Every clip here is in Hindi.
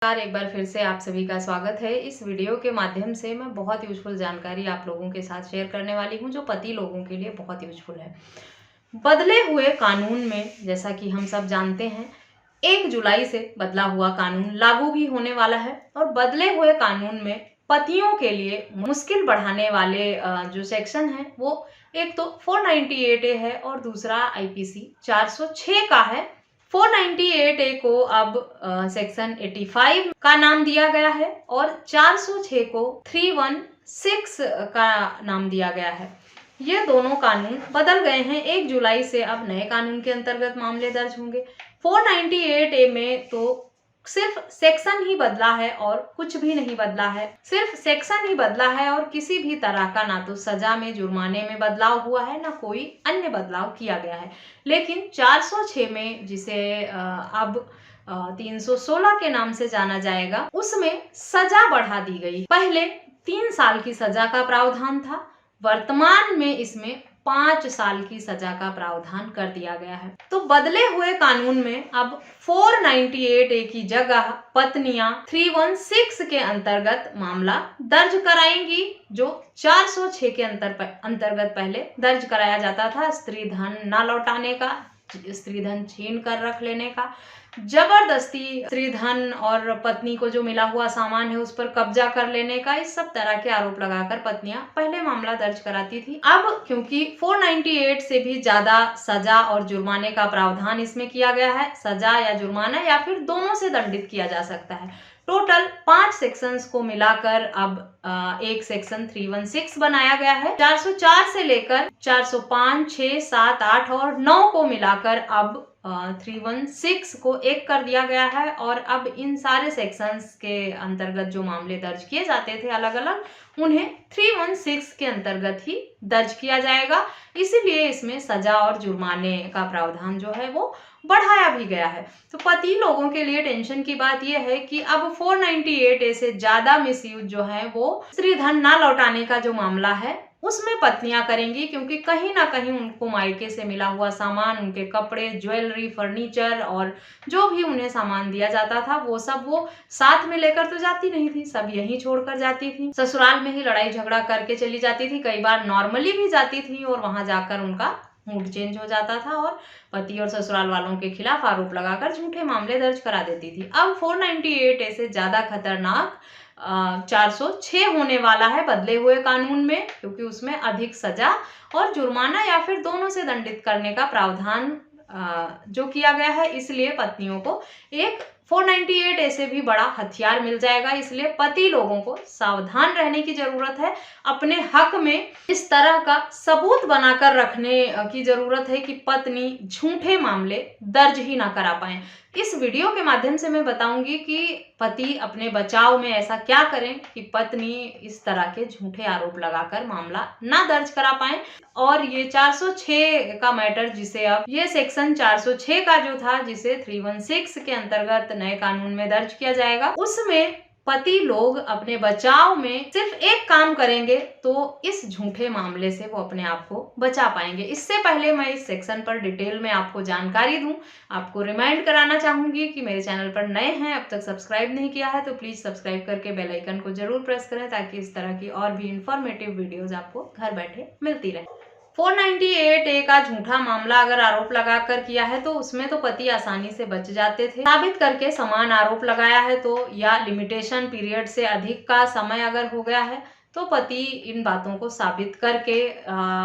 एक बार फिर से आप सभी का स्वागत है। इस वीडियो के माध्यम से मैं बहुत यूज़फुल जानकारी आप लोगों के साथ शेयर करने वाली हूँ, जो पति लोगों के लिए बहुत यूज़फुल है। बदले हुए कानून में, जैसा कि हम सब जानते हैं, 1 जुलाई से बदला हुआ कानून लागू भी होने वाला है और बदले हुए कानून में पतियों के लिए मुश्किल बढ़ाने वाले जो सेक्शन है, वो एक तो 498 ए है और दूसरा आईपीसी 406 का है। 498 ए को अब सेक्शन 85 का नाम दिया गया है और 406 को 316 का नाम दिया गया है। ये दोनों कानून बदल गए हैं। 1 जुलाई से अब नए कानून के अंतर्गत मामले दर्ज होंगे। 498 ए में तो सिर्फ सेक्शन ही बदला है और कुछ भी नहीं बदला है। सिर्फ सेक्शन ही बदला है और किसी भी तरह का ना तो सजा में, जुर्माने में बदलाव हुआ है, ना कोई अन्य बदलाव किया गया है। लेकिन 406 में, जिसे अब 316 के नाम से जाना जाएगा, उसमें सजा बढ़ा दी गई। पहले 3 साल की सजा का प्रावधान था, वर्तमान में इसमें 5 साल की सजा का प्रावधान कर दिया गया है। तो बदले हुए कानून में अब 498 ए की जगह पत्नियां 316 के अंतर्गत मामला दर्ज कराएंगी, जो 406 के अंतर्गत पहले दर्ज कराया जाता था। स्त्री धन न लौटाने का, स्त्री धन छीन कर रख लेने का, जबरदस्ती स्त्री धन और पत्नी को जो मिला हुआ सामान है उस पर कब्जा कर लेने का, इस सब तरह के आरोप लगाकर पत्नियां पहले मामला दर्ज कराती थी। अब क्योंकि 498 से भी ज्यादा सजा और जुर्माने का प्रावधान इसमें किया गया है, सजा या जुर्माना या फिर दोनों से दंडित किया जा सकता है। टोटल 5 सेक्शंस को मिलाकर अब एक सेक्शन 316 बनाया गया है। 404 से लेकर 405, 6, 7, 8 और 9 को मिलाकर अब 316 को एक कर दिया गया है और अब इन सारे सेक्शंस के अंतर्गत जो मामले दर्ज किए जाते थे अलग अलग, उन्हें 316 के अंतर्गत ही दर्ज किया जाएगा। इसीलिए इसमें सजा और जुर्माने का प्रावधान जो है वो बढ़ाया भी गया है। तो पति लोगों के लिए टेंशन की बात यह है कि अब 498 ए से ज्यादा मिसयूज जो है वो स्त्री धन ना लौटाने का जो मामला है उसमें पत्नियां करेंगी, क्योंकि कहीं ना कहीं उनको मायके से मिला हुआ सामान, उनके कपड़े, ज्वेलरी, फर्नीचर और जो भी उन्हें सामान दिया जाता था वो सब वो साथ में लेकर तो जाती नहीं थी, सब यहीं छोड़कर जाती थी। ससुराल में ही लड़ाई झगड़ा करके चली जाती थी, कई बार नॉर्मली भी जाती थी और वहां जाकर उनका मूड चेंज हो जाता था और पति और ससुराल वालों के खिलाफ आरोप लगाकर झूठे मामले दर्ज करा देती थी। अब 498 ए से ज्यादा खतरनाक 406 होने वाला है बदले हुए कानून में, क्योंकि उसमें अधिक सजा और जुर्माना या फिर दोनों से दंडित करने का प्रावधान जो किया गया है। इसलिए पत्नियों को एक 498 ए से भी बड़ा हथियार मिल जाएगा। इसलिए पति लोगों को सावधान रहने की जरूरत है। अपने हक में इस तरह का सबूत बनाकर रखने की जरूरत है कि पत्नी झूठे मामले दर्ज ही ना करा पाए। इस वीडियो के माध्यम से मैं बताऊंगी कि पति अपने बचाव में ऐसा क्या करें कि पत्नी इस तरह के झूठे आरोप लगाकर मामला ना दर्ज करा पाए। और ये 406 का मैटर, जिसे अब ये सेक्शन 406 का जो था, जिसे 316 के अंतर्गत नए कानून में दर्ज किया जाएगा, उसमें पति लोग अपने बचाव में सिर्फ एक काम करेंगे तो इस झूठे मामले से वो अपने आप को बचा पाएंगे। इससे पहले मैं इस सेक्शन पर डिटेल में आपको जानकारी दूं, आपको रिमाइंड कराना चाहूंगी कि मेरे चैनल पर नए हैं, अब तक सब्सक्राइब नहीं किया है तो प्लीज सब्सक्राइब करके बेल आइकन को जरूर प्रेस करें, ताकि इस तरह की और भी इंफॉर्मेटिव वीडियोज आपको घर बैठे मिलती रहे। 498 ए का झूठा मामला अगर आरोप लगाकर किया है तो उसमें तो पति आसानी से बच जाते थे। साबित करके समान आरोप लगाया है तो, या लिमिटेशन पीरियड से अधिक का समय अगर हो गया है तो पति इन बातों को साबित करके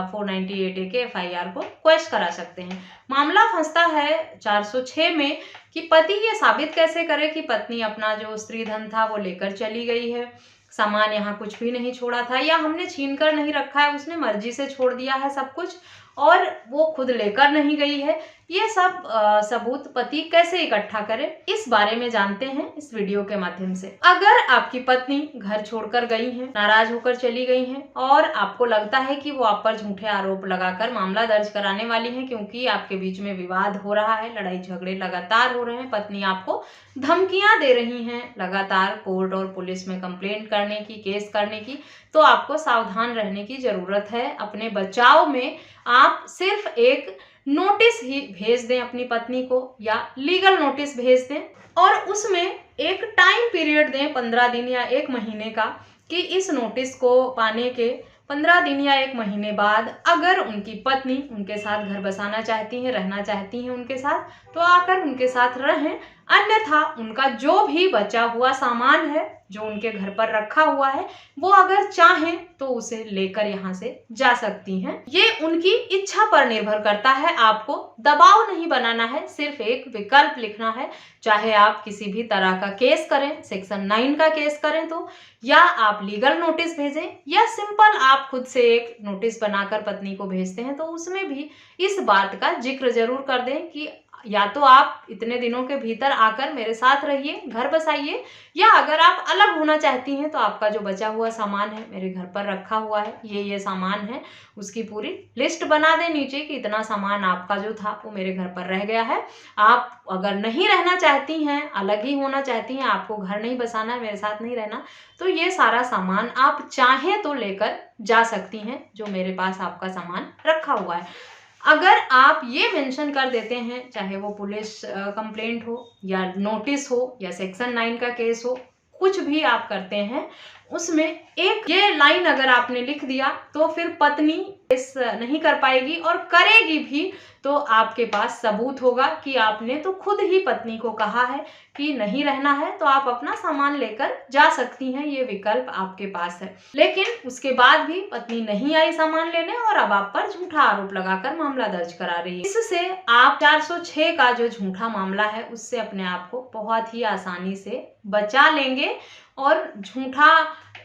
498 ए के एफआईआर को क्वेश करा सकते हैं। मामला फंसता है 406 में कि पति ये साबित कैसे करे कि पत्नी अपना जो स्त्री धन था वो लेकर चली गई है, सामान यहाँ कुछ भी नहीं छोड़ा था, या हमने छीन कर नहीं रखा है, उसने मर्जी से छोड़ दिया है सब कुछ और वो खुद लेकर नहीं गई है। ये सब सबूत पति कैसे इकट्ठा करे, इस बारे में जानते हैं इस वीडियो के माध्यम से। अगर आपकी पत्नी घर छोड़कर गई हैं, नाराज होकर चली गई हैं और आपको लगता है कि वो आप पर झूठे आरोप लगाकर मामला दर्ज कराने वाली हैं, क्योंकि आपके बीच में विवाद हो रहा है, लड़ाई झगड़े लगातार हो रहे हैं, पत्नी आपको धमकियां दे रही हैं लगातार कोर्ट और पुलिस में कंप्लेंट करने की, केस करने की, तो आपको सावधान रहने की जरूरत है। अपने बचाव में आप सिर्फ एक नोटिस ही भेज दें अपनी पत्नी को, या लीगल नोटिस भेज दें और उसमें एक टाइम पीरियड दें 15 दिन या 1 महीने का, कि इस नोटिस को पाने के 15 दिन या 1 महीने बाद अगर उनकी पत्नी उनके साथ घर बसाना चाहती है, रहना चाहती है उनके साथ, तो आकर उनके साथ रहें। अन्यथा उनका जो भी बचा हुआ सामान है जो उनके घर पर रखा हुआ है, वो अगर चाहें तो उसे लेकर यहाँ से जा सकती हैं। ये उनकी इच्छा पर निर्भर करता है, आपको दबाव नहीं बनाना है, सिर्फ एक विकल्प लिखना है। चाहे आप किसी भी तरह का केस करें, सेक्शन 9 का केस करें तो, या आप लीगल नोटिस भेजें, या सिंपल आप खुद से एक नोटिस बनाकर पत्नी को भेजते हैं, तो उसमें भी इस बात का जिक्र जरूर कर दें कि या तो आप इतने दिनों के भीतर आकर मेरे साथ रहिए, घर बसाइए, या अगर आप अलग होना चाहती हैं तो आपका जो बचा हुआ सामान है मेरे घर पर रखा हुआ है, ये सामान है, उसकी पूरी लिस्ट बना दें नीचे कि इतना सामान आपका जो था वो मेरे घर पर रह गया है। आप अगर नहीं रहना चाहती हैं, अलग ही होना चाहती हैं, आपको घर नहीं बसाना है, मेरे साथ नहीं रहना, तो ये सारा सामान आप चाहें तो लेकर जा सकती हैं, जो मेरे पास आपका सामान रखा हुआ है। अगर आप ये मेंशन कर देते हैं, चाहे वो पुलिस कंप्लेंट हो या नोटिस हो या सेक्शन 9 का केस हो, कुछ भी आप करते हैं, उसमें एक ये लाइन अगर आपने लिख दिया तो फिर पत्नी केस नहीं कर पाएगी, और करेगी भी तो आपके पास सबूत होगा कि आपने तो खुद ही पत्नी को कहा है कि नहीं रहना है, तो आप अपना सामान लेकर जा सकती हैं, ये विकल्प आपके पास है। लेकिन उसके बाद भी पत्नी नहीं आई सामान लेने और अब आप पर झूठा आरोप लगाकर मामला दर्ज करा रही है। इससे आप 406 का जो झूठा मामला है उससे अपने आप को बहुत ही आसानी से बचा लेंगे, और झूठा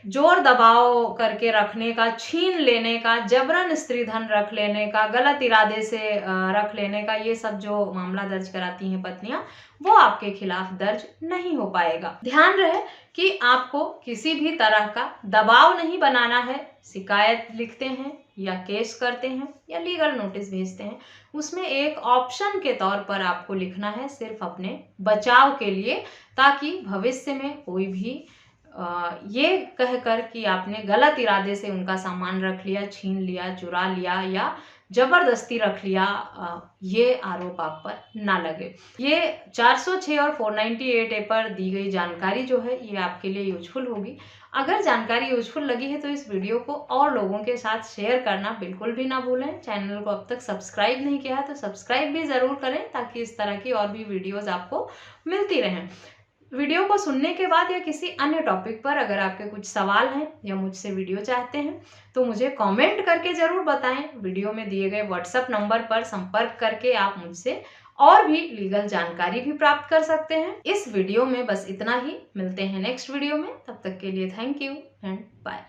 जोर दबाव करके रखने का, छीन लेने का, जबरन स्त्री धन रख लेने का, गलत इरादे से रख लेने का, ये सब जो मामला दर्ज कराती हैं पत्नियां, वो आपके खिलाफ दर्ज नहीं हो पाएगा। ध्यान रहे कि आपको किसी भी तरह का दबाव नहीं बनाना है। शिकायत लिखते हैं या केस करते हैं या लीगल नोटिस भेजते हैं, उसमें एक ऑप्शन के तौर पर आपको लिखना है, सिर्फ अपने बचाव के लिए, ताकि भविष्य में कोई भी ये कहकर कि आपने गलत इरादे से उनका सामान रख लिया, छीन लिया, चुरा लिया या जबरदस्ती रख लिया, ये आरोप आप पर ना लगे। ये 406 और 498 ए पर दी गई जानकारी जो है ये आपके लिए यूजफुल होगी। अगर जानकारी यूजफुल लगी है तो इस वीडियो को और लोगों के साथ शेयर करना बिल्कुल भी ना भूलें। चैनल को अब तक सब्सक्राइब नहीं किया है तो सब्सक्राइब भी ज़रूर करें, ताकि इस तरह की और भी वीडियोज़ आपको मिलती रहें। वीडियो को सुनने के बाद या किसी अन्य टॉपिक पर अगर आपके कुछ सवाल हैं या मुझसे वीडियो चाहते हैं तो मुझे कमेंट करके ज़रूर बताएं। वीडियो में दिए गए व्हाट्सएप नंबर पर संपर्क करके आप मुझसे और भी लीगल जानकारी भी प्राप्त कर सकते हैं। इस वीडियो में बस इतना ही, मिलते हैं नेक्स्ट वीडियो में, तब तक के लिए थैंक यू एंड बाय।